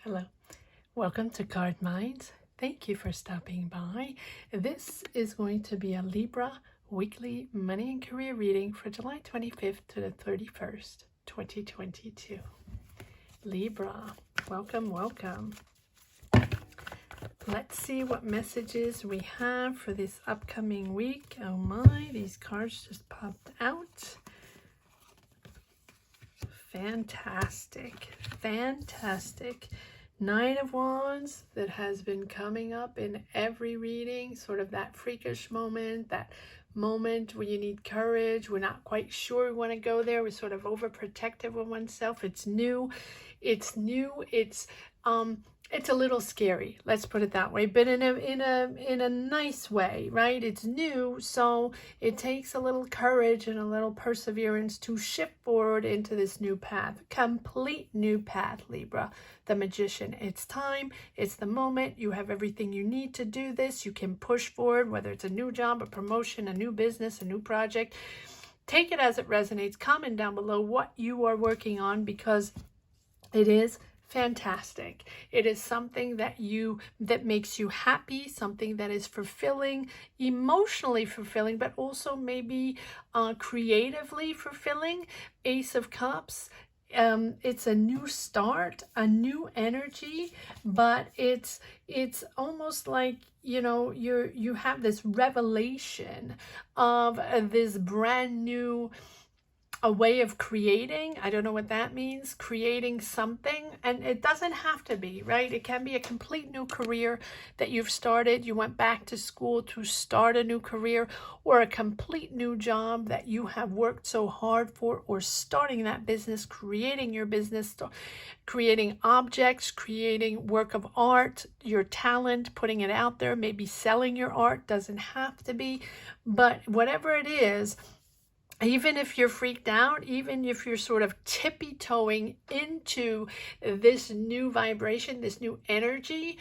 Hello, welcome to Card Minds. Thank you for stopping by. This is going to be a Libra weekly money and career reading for July 25th to the 31st, 2022. Libra, welcome, welcome. Let's see what messages we have for this upcoming week. Oh my, these cards just popped out. Fantastic, fantastic. Nine of Wands that has been coming up in every reading, sort of that freakish moment, that moment when you need courage, we're not quite sure we want to go there, we're sort of overprotective of oneself. It's new, it's a little scary, let's put it that way, but in a nice way, right? It's new, so it takes a little courage and a little perseverance to shift forward into this new path, complete new path. Libra, the Magician, it's time, it's the moment, you have everything you need to do this, you can push forward, whether it's a new job, a promotion, a new business, a new project. Take it as it resonates. Comment down below what you are working on, because it is fantastic. It is something that makes you happy, something that is fulfilling, emotionally fulfilling, but also maybe creatively fulfilling. Ace of Cups. It's a new start, a new energy, but it's almost like, you know, you have this revelation of this brand new a way of creating. I don't know what that means, creating something, and it doesn't have to be, right? It can be a complete new career that you've started. You went back to school to start a new career, or a complete new job that you have worked so hard for, or starting that business, creating your business, creating objects, creating work of art, your talent, putting it out there, maybe selling your art. Doesn't have to be, but whatever it is, even if you're freaked out, even if you're sort of tippy-toeing into this new vibration, this new energy,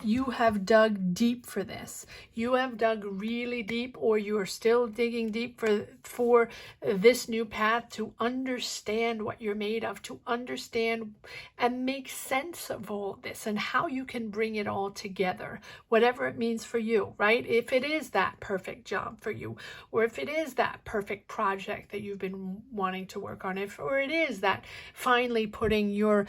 you have dug deep for this. You have dug really deep, or you are still digging deep for this new path, to understand what you're made of, to understand and make sense of all this and how you can bring it all together, whatever it means for you, right? If it is that perfect job for you, or if it is that perfect project that you've been wanting to work on, or it is that finally putting your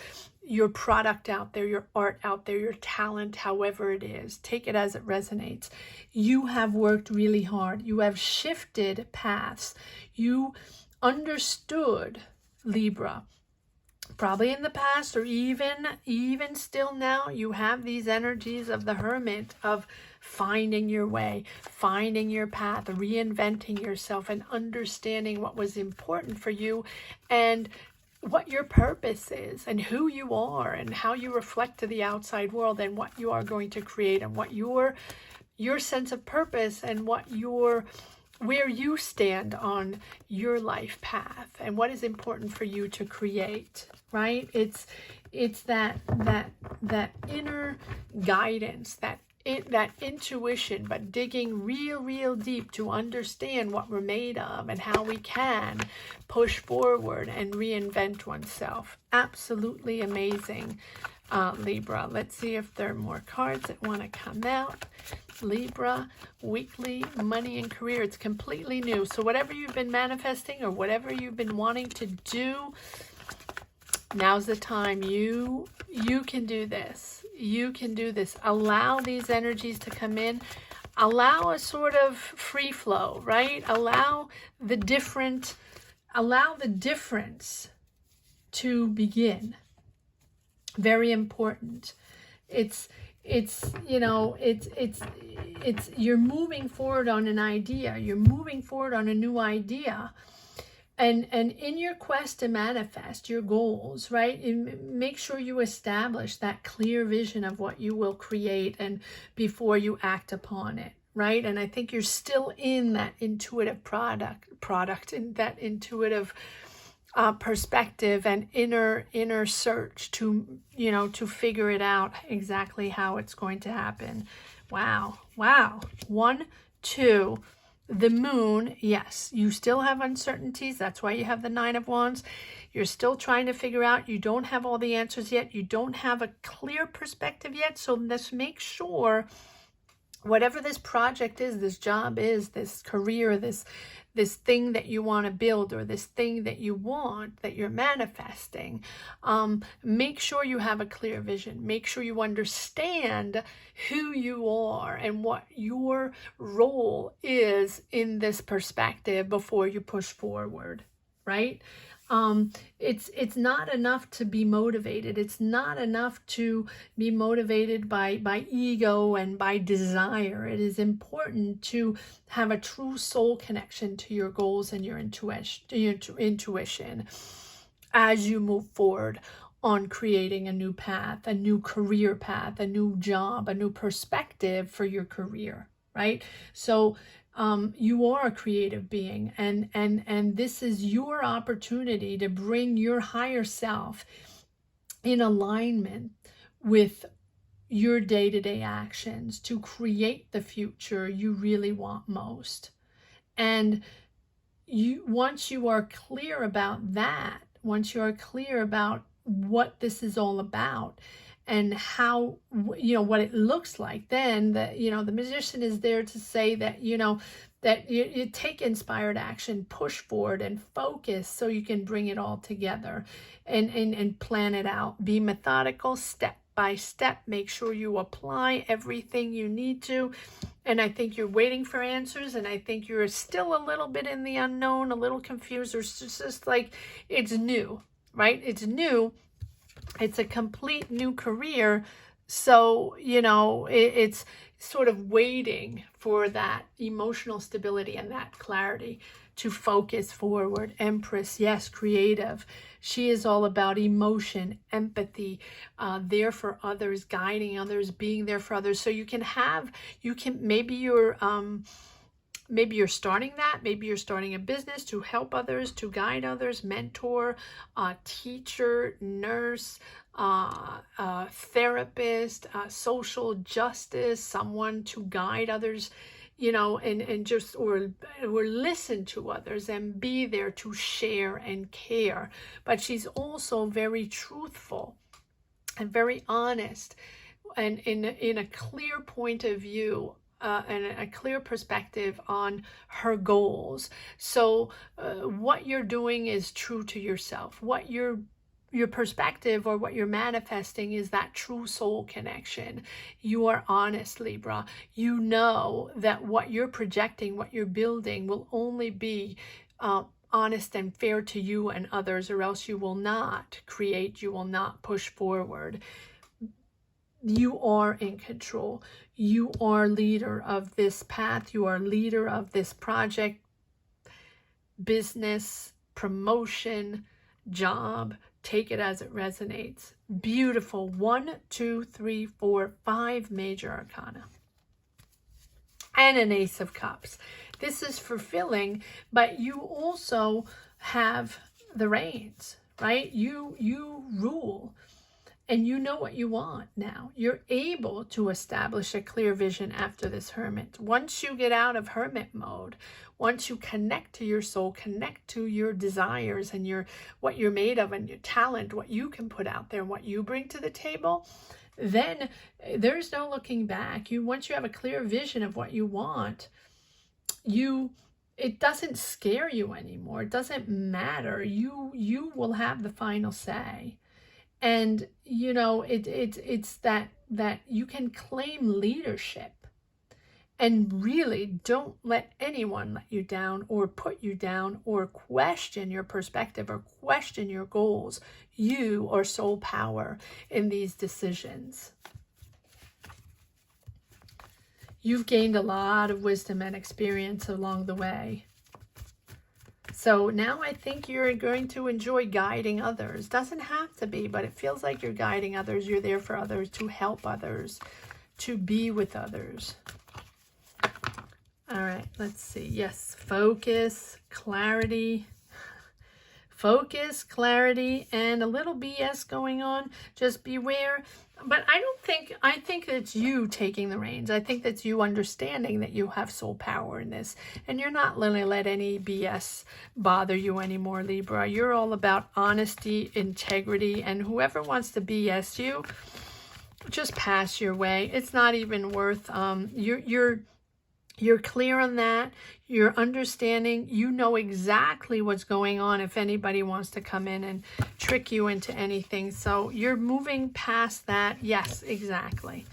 product out there, your art out there, your talent, however it is, take it as it resonates. You have worked really hard. You have shifted paths. You understood, Libra, probably in the past, or even still now, you have these energies of the Hermit, of finding your way, finding your path, reinventing yourself, and understanding what was important for you, and what your purpose is, and who you are, and how you reflect to the outside world, and what you are going to create, and what your sense of purpose, and where you stand on your life path, and what is important for you to create, right? It's that inner guidance, that intuition, but digging real deep to understand what we're made of and how we can push forward and reinvent oneself. Absolutely amazing, Libra. Let's see if there are more cards that want to come out. Libra, weekly money and career. It's completely new. So whatever you've been manifesting, or whatever you've been wanting to do, now's the time. You can do this. You can do this. Allow these energies to come in. Allow a sort of free flow, right? Allow the difference to begin. Very important. It's you're moving forward on an idea. You're moving forward on a new idea. And in your quest to manifest your goals, right, make sure you establish that clear vision of what you will create, and before you act upon it, right? And I think you're still in that intuitive product in that intuitive perspective and inner search to figure it out exactly how it's going to happen. Wow. 1, 2. the moon, yes, you still have uncertainties. That's why you have the Nine of Wands. You're still trying to figure out. You don't have all the answers yet. You don't have a clear perspective yet. So let's make sure whatever this project is, this job is, this career, this thing that you want to build, or this thing that you want, that you're manifesting, make sure you have a clear vision. Make sure you understand who you are and what your role is in this perspective before you push forward, right? It's not enough to be motivated. It's not enough to be motivated by ego and by desire. It is important to have a true soul connection to your goals and your intuition as you move forward on creating a new path, a new career path, a new job, a new perspective for your career, right? So you are a creative being, and this is your opportunity to bring your higher self in alignment with your day-to-day actions to create the future you really want most. And once you are clear about that, once you are clear about what this is all about and how, what it looks like, then the magician is there to say that, that you take inspired action, push forward and focus so you can bring it all together and plan it out. Be methodical, step by step. Make sure you apply everything you need to. And I think you're waiting for answers, and I think you're still a little bit in the unknown, a little confused, or it's just like it's new, right? It's new. It's a complete new career. So, it's sort of waiting for that emotional stability and that clarity to focus forward. Empress, yes, creative. She is all about emotion, empathy, there for others, guiding others, being there for others. So maybe you're starting that. Maybe you're starting a business to help others, to guide others, mentor, teacher, nurse, therapist, social justice, someone to guide others, and just, or listen to others and be there to share and care. But she's also very truthful and very honest, and in a clear point of view, and a clear perspective on her goals. So what you're doing is true to yourself. What your perspective, or what you're manifesting, is that true soul connection. You are honest, Libra. You know that what you're projecting, what you're building, will only be honest and fair to you and others, or else you will not create, you will not push forward. You are in control. You are leader of this path. You are leader of this project, business, promotion, job. Take it as it resonates. Beautiful. 1, 2, 3, 4, 5 major arcana. And an Ace of Cups. This is fulfilling, but you also have the reins, right? You rule. And you know what you want now. You're able to establish a clear vision after this hermit. Once you get out of hermit mode, once you connect to your soul, connect to your desires and what you're made of and your talent, what you can put out there, what you bring to the table, then there's no looking back. Once you have a clear vision of what you want, it doesn't scare you anymore. It doesn't matter. You will have the final say. And, it's that you can claim leadership, and really don't let anyone let you down or put you down or question your perspective or question your goals. You are soul power in these decisions. You've gained a lot of wisdom and experience along the way. So now I think you're going to enjoy guiding others. Doesn't have to be, but it feels like you're guiding others. You're there for others, to help others, to be with others. All right, let's see. Yes, focus, clarity. focus, clarity, and a little BS going on. Just beware. But I think it's you taking the reins. I think that's you understanding that you have soul power in this. And you're not going to let any BS bother you anymore, Libra. You're all about honesty, integrity, and whoever wants to BS you, just pass your way. It's not even worth, you're clear on that. You're understanding. You know exactly what's going on if anybody wants to come in and trick you into anything. So you're moving past that. Yes, exactly.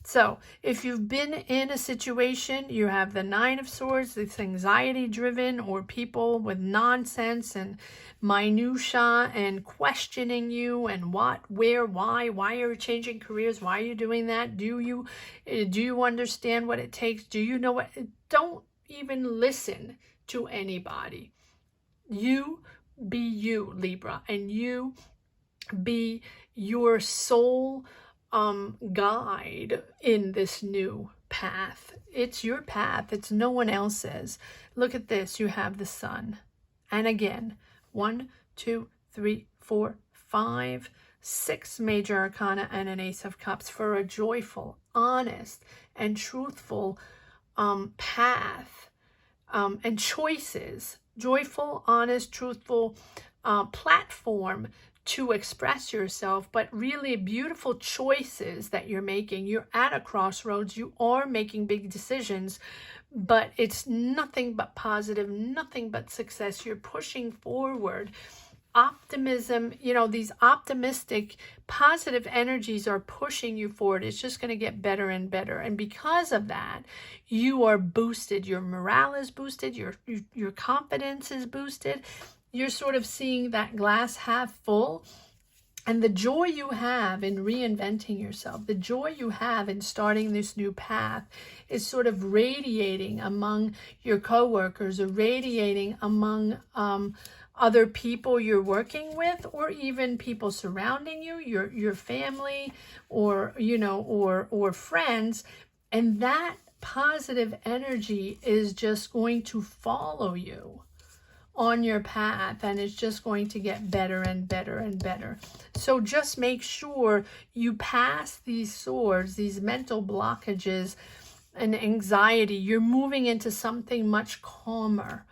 So if you've been in a situation, you have the Nine of Swords, it's anxiety driven, or people with nonsense and minutia and questioning you and what, where, why are you changing careers? Why are you doing that? Do you understand what it takes? Do you know what? Don't even listen to anybody. You be you, Libra, and you be your soul guide in this new path. It's your path. It's no one else's. Look at this. You have the sun. And again, 1, 2, 3, 4, 5, 6 major arcana and an Ace of Cups for a joyful, honest, and truthful path and choices. Joyful, honest, truthful platform to express yourself, but really beautiful choices that you're making. You're at a crossroads. You are making big decisions, but it's nothing but positive, nothing but success. You're pushing forward. Optimism, you know, these optimistic, positive energies are pushing you forward. It's just going to get better and better. And because of that, you are boosted. Your morale is boosted. Your confidence is boosted. You're sort of seeing that glass half full, and the joy you have in reinventing yourself, the joy you have in starting this new path is sort of radiating among your coworkers or radiating among other people you're working with, or even people surrounding you, your family, or or friends. And that positive energy is just going to follow you on your path, and it's just going to get better and better and better. So just make sure you pass these swords, these mental blockages and anxiety. You're moving into something much calmer,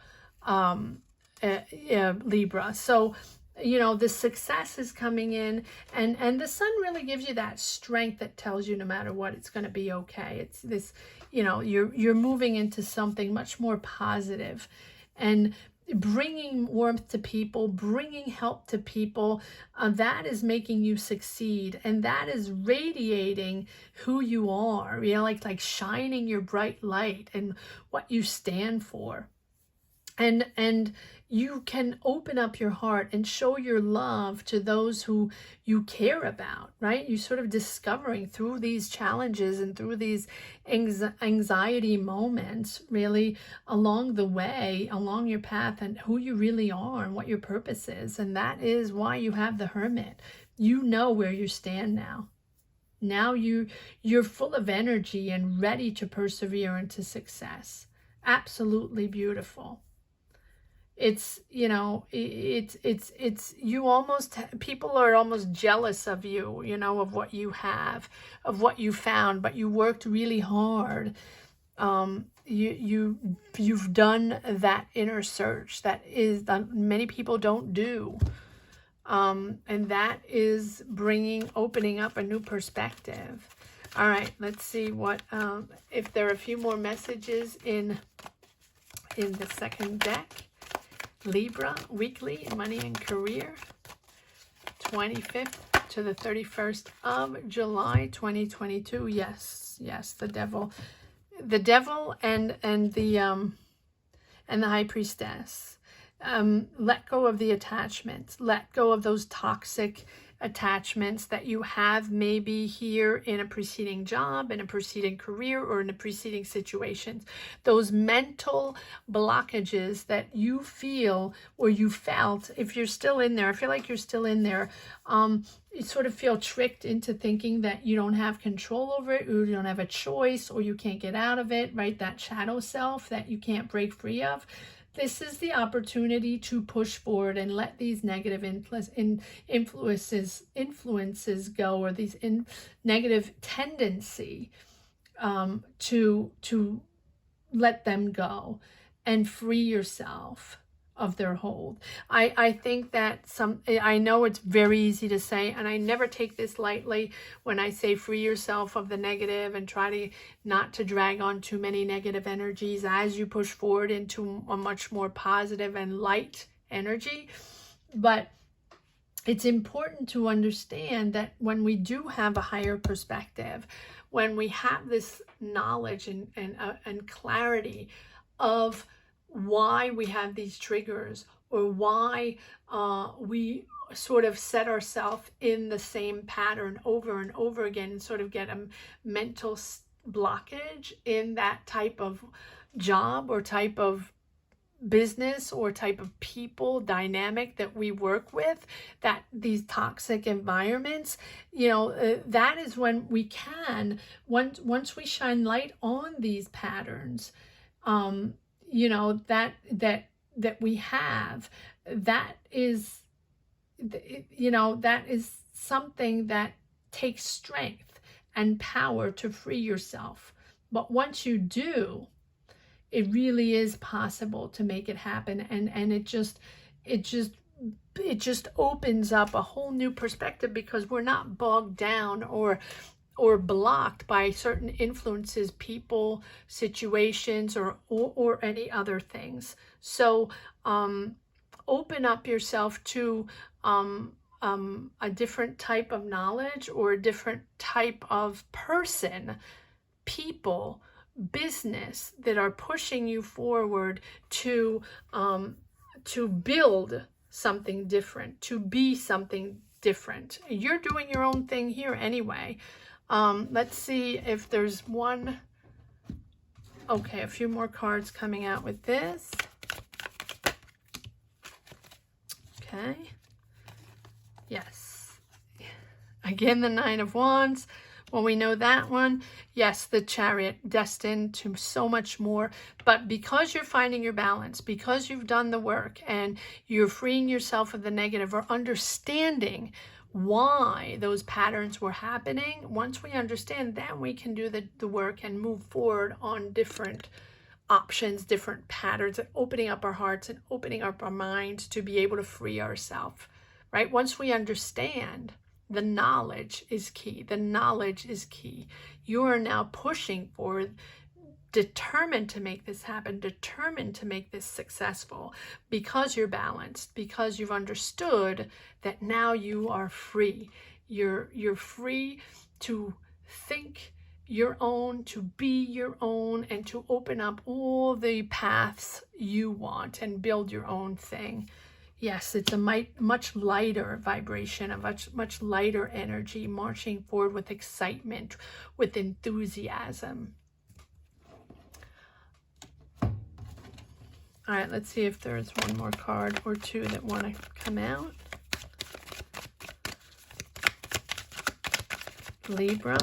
Libra. So the success is coming in, and the sun really gives you that strength that tells you no matter what, it's going to be okay. It's this, you're moving into something much more positive and bringing warmth to people, bringing help to people. That is making you succeed, and that is radiating who you are, like shining your bright light and what you stand for. And you can open up your heart and show your love to those who you care about, right? You're sort of discovering through these challenges and through these anxiety moments, really along the way, along your path, and who you really are and what your purpose is. And that is why you have the Hermit. You know where you stand now. Now you're full of energy and ready to persevere into success. Absolutely beautiful. It's, it's you almost, people are almost jealous of you, of what you have, of what you found, but you worked really hard. You've done that inner search that many people don't do. And that is opening up a new perspective. All right, let's see what, if there are a few more messages in the second deck. Libra, weekly, money and career, 25th to the 31st of July, 2022. Yes, the devil and the High Priestess. Let go of the attachments. Let go of those toxic attachments that you have maybe here in a preceding job, in a preceding career, or in a preceding situations. Those mental blockages that you feel or you felt, if you're still in there, I feel like you're still in there, you sort of feel tricked into thinking that you don't have control over it, or you don't have a choice, or you can't get out of it, right? That shadow self that you can't break free of. This is the opportunity to push forward and let these negative influences go, or these negative tendency to let them go and free yourself of their hold. I think that I know it's very easy to say, and I never take this lightly when I say free yourself of the negative and try to not to drag on too many negative energies as you push forward into a much more positive and light energy. But it's important to understand that when we do have a higher perspective, when we have this knowledge and clarity of why we have these triggers, or why we sort of set ourselves in the same pattern over and over again, and sort of get a mental blockage in that type of job or type of business or type of people dynamic that we work with, that these toxic environments, that is when we can, once we shine light on these patterns, that we have, that is something that takes strength and power to free yourself. But once you do, it really is possible to make it happen, and it just opens up a whole new perspective, because we're not bogged down or blocked by certain influences, people, situations, or any other things. So open up yourself to a different type of knowledge, or a different type of person, people, business that are pushing you forward to build something different, to be something different. You're doing your own thing here anyway. Let's see if there's one. Okay, a few more cards coming out with this. Okay. Yes. Again, the Nine of Wands. Well, we know that one. Yes, the Chariot, destined to so much more. But because you're finding your balance, because you've done the work and you're freeing yourself of the negative, or understanding why those patterns were happening, once we understand, then we can do the work and move forward on different options, different patterns, and opening up our hearts and opening up our minds to be able to free ourselves, right? Once we understand, the knowledge is key. The knowledge is key. You are now pushing forward, determined to make this happen, determined to make this successful, because you're balanced, because you've understood that now you are free. You're free to think your own, to be your own, and to open up all the paths you want and build your own thing. Yes, it's a much lighter vibration, a much lighter energy, marching forward with excitement, with enthusiasm. All right, let's see if there's one more card or two that want to come out. Libra.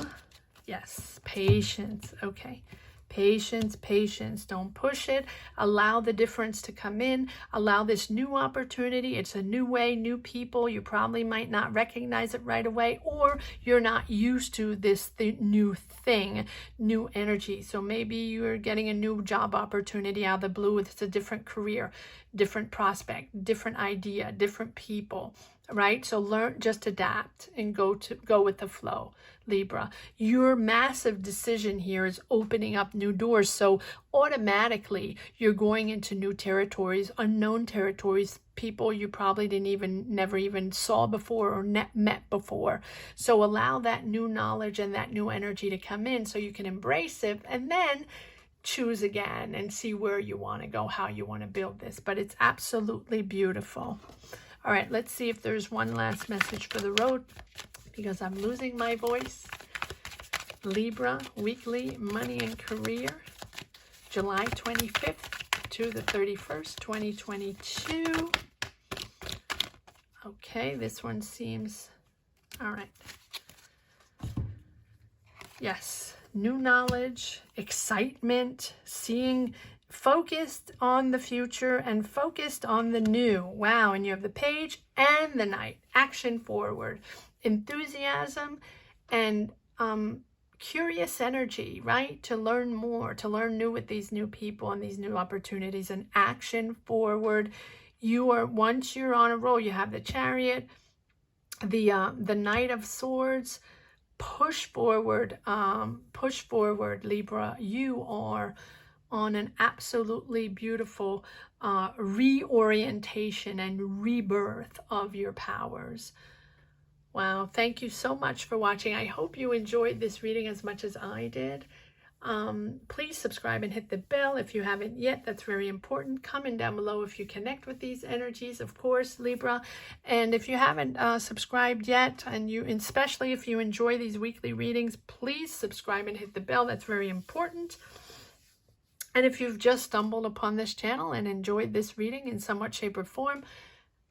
Yes, patience. Okay. Patience, patience. Don't push it. Allow the difference to come in. Allow this new opportunity. It's a new way, new people. You probably might not recognize it right away, or you're not used to this new thing, new energy. So maybe you're getting a new job opportunity out of the blue. It's a different career, different prospect, different idea, different people, right? So learn, just adapt and go with the flow. Libra, your massive decision here is opening up new doors. So automatically you're going into new territories, unknown territories, people you probably never even saw before or met before. So allow that new knowledge and that new energy to come in so you can embrace it, and then choose again and see where you want to go, how you want to build this. But it's absolutely beautiful. All right, let's see if there's one last message for the road, because I'm losing my voice. Libra, weekly money and career, July 25th to the 31st, 2022. Okay, this one seems, all right. Yes, new knowledge, excitement, seeing focused on the future and focused on the new. Wow. And you have the Page and the Knight. Action forward. Enthusiasm and curious energy, right? To learn more, to learn new with these new people and these new opportunities, and action forward. You are, once you're on a roll, you have the Chariot, the Knight of Swords. Push forward, Libra. You are on an absolutely beautiful reorientation and rebirth of your powers. Wow, thank you so much for watching. I hope you enjoyed this reading as much as I did. Please subscribe and hit the bell if you haven't yet. That's very important. Comment down below if you connect with these energies, of course, Libra. And if you haven't subscribed yet, and especially if you enjoy these weekly readings, please subscribe and hit the bell. That's very important. And if you've just stumbled upon this channel and enjoyed this reading in somewhat shape or form,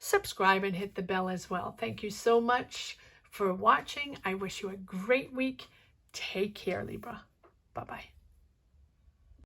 subscribe and hit the bell as well. Thank you so much for watching. I wish you a great week. Take care, Libra. Bye-bye.